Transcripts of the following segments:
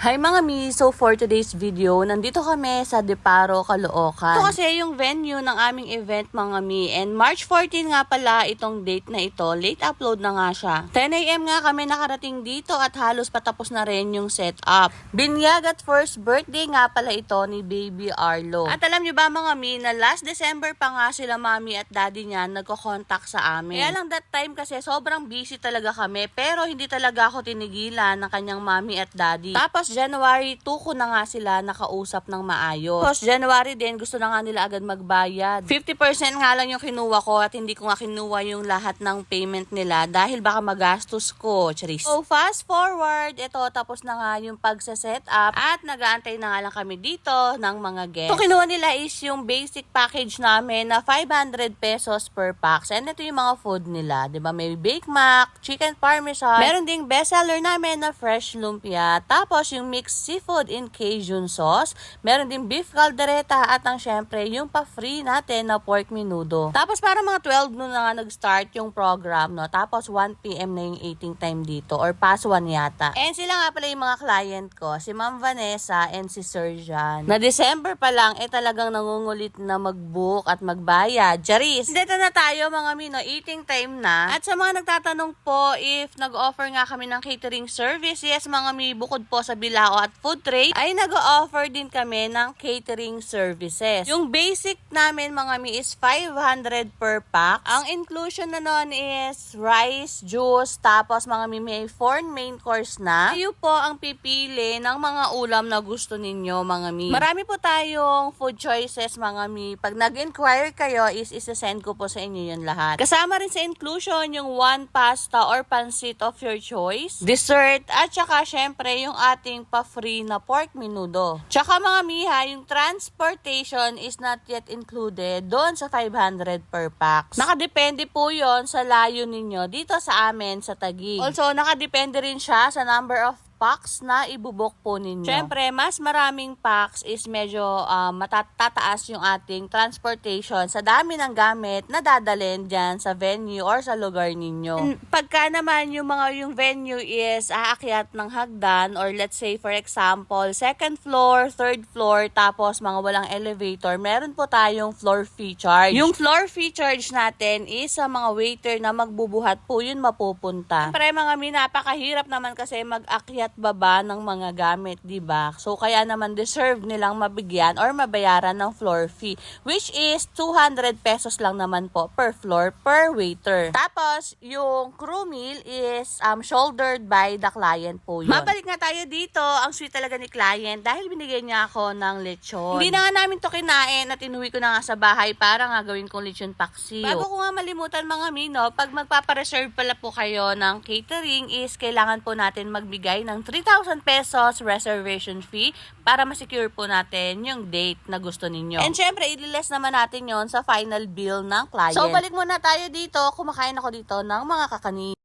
Hi mga mi! So for today's video, nandito kami sa Deparo, Caloocan. Ito kasi yung venue ng aming event mga mi. And March 14 nga pala itong date na ito. Late upload na nga siya. 10 AM nga kami nakarating dito at halos patapos na rin yung setup. Binyag at first birthday nga pala ito ni Baby Arlo. At alam nyo ba mga mi na last December pa nga sila mami at daddy niya nagko-contact sa amin. Kaya lang that time kasi sobrang busy talaga kami pero hindi talaga ako tinigilan ng kanyang mami at daddy. Tapos January 2 ko na nga sila nakausap ng maayos. Tapos January din, gusto na nga nila agad magbayad. 50% nga lang yung kinuha ko at hindi ko nga kinuha yung lahat ng payment nila dahil baka magastos ko. Charis. So fast forward, ito tapos na nga yung pagsa-set up at nag-aantay na nga lang kami dito ng mga guests. So kinuha nila is yung basic package namin na 500 pesos per pax. And ito yung mga food nila. Diba? May Bake Mac, Chicken Parmesan, meron ding bestseller namin na fresh lumpia. Tapos yung mixed seafood in Cajun sauce. Meron din beef caldereta at ang syempre yung pa-free natin na pork menudo. Tapos para mga 12 noon na nga nag-start yung program, no? Tapos 1 PM na yung eating time dito or past 1 yata. And sila nga pala yung mga client ko, si Ma'am Vanessa and si Sir John. Na December pa lang, talagang nangungulit na mag-book at magbayad. Charis! Dito na tayo mga mino, eating time na. At sa mga nagtatanong po if nag-offer nga kami ng catering service, yes mga mi, bukod po sa Bilao at food tray, ay nag-offer din kami ng catering services. Yung basic namin mga mi is 500 per pack. Ang inclusion na nun is rice, juice, tapos mga mi may 4 main course na. Kayo po ang pipili ng mga ulam na gusto ninyo mga mi. Marami po tayong food choices mga mi. Pag nag-inquire kayo is isa-send ko po sa inyo yun lahat. Kasama rin sa inclusion yung 1 pasta or pancit of your choice, dessert, at saka syempre yung ating pa-free na pork menudo. Tsaka mga miha, yung transportation is not yet included doon sa 500 per pax. Nakadepende po yon sa layo ninyo dito sa amin sa Taguig. Also, nakadepende rin siya sa number of packs na ibubok po ninyo. Siyempre, mas maraming packs is medyo matataas yung ating transportation sa dami ng gamit na dadalhin dyan sa venue or sa lugar ninyo. Pagka naman yung venue is aakyat ng hagdan or let's say for example, second floor, third floor, tapos mga walang elevator, meron po tayong floor fee charge. Yung floor fee charge natin is sa mga waiter na magbubuhat po yun mapupunta. Siyempre mga napakahirap naman kasi mag-akyat baba ng mga gamit, di ba? So kaya naman deserve nilang mabigyan or mabayaran ng floor fee, which is 200 pesos lang naman po per floor per waiter. Tapos yung crew meal is shouldered by the client po yun. Mabalik nga tayo dito, ang sweet talaga ni client dahil binigay niya ako ng lechon. Hindi na nga namin to kinain at inuwi ko na nga sa bahay para nga gawin kong lechon paksiw. Bago ko nga malimutan mga mino, pag magpapareserve pala po kayo ng catering is kailangan po natin magbigay ng 3,000 pesos reservation fee para ma-secure po natin yung date na gusto ninyo. And syempre, i-less naman natin yon sa final bill ng client. So, balik muna tayo dito. Kumakain ako dito ng mga kakanin.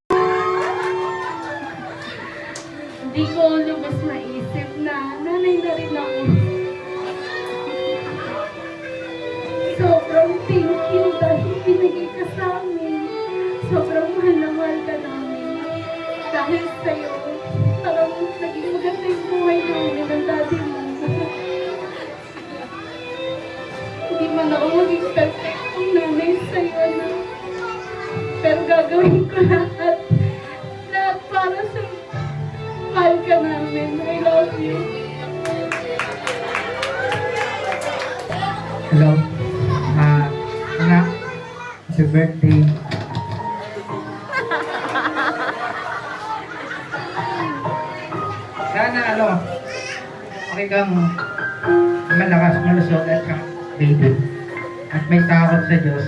Hindi ko lubos maisip na nanay na rin ako. Sobrang thank you dahil binigay ka sa amin. Sobrang mahal na mahal ka namin. Dahil sa'yo, parang naging maganda yung buhay namin ng daddy mo. Hindi man ako maging perfect kung nanay sa'yo na. Pero gagawin ko lahat. Lahat para sa mahal ka namin. I love you. Hello. Anak, it's your birthday. Sana okay kang malakas, malusog at baby. At may takot sa Diyos.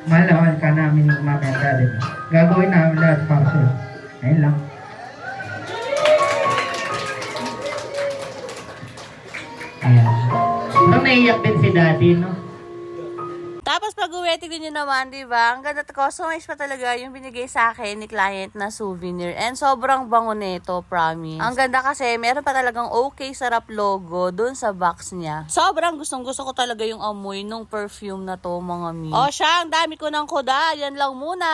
Mahalawan ka namin ng mami at daddy. Gagawin namin lahat para sa'yo. Ayun lang. Ayan. Nung naiyak din si daddy, no? Tapos pag-uwi, tignan nyo naman, di ba? Ang ganda, customize pa talaga yung binigay sa akin ni client na souvenir. And sobrang bango nito, promise. Ang ganda kasi, meron pa talagang okay sarap logo dun sa box niya. Sobrang gustong-gusto ko talaga yung amoy nung perfume na to, mga mi. O siya, ang dami ko ng kuda. Yan lang muna.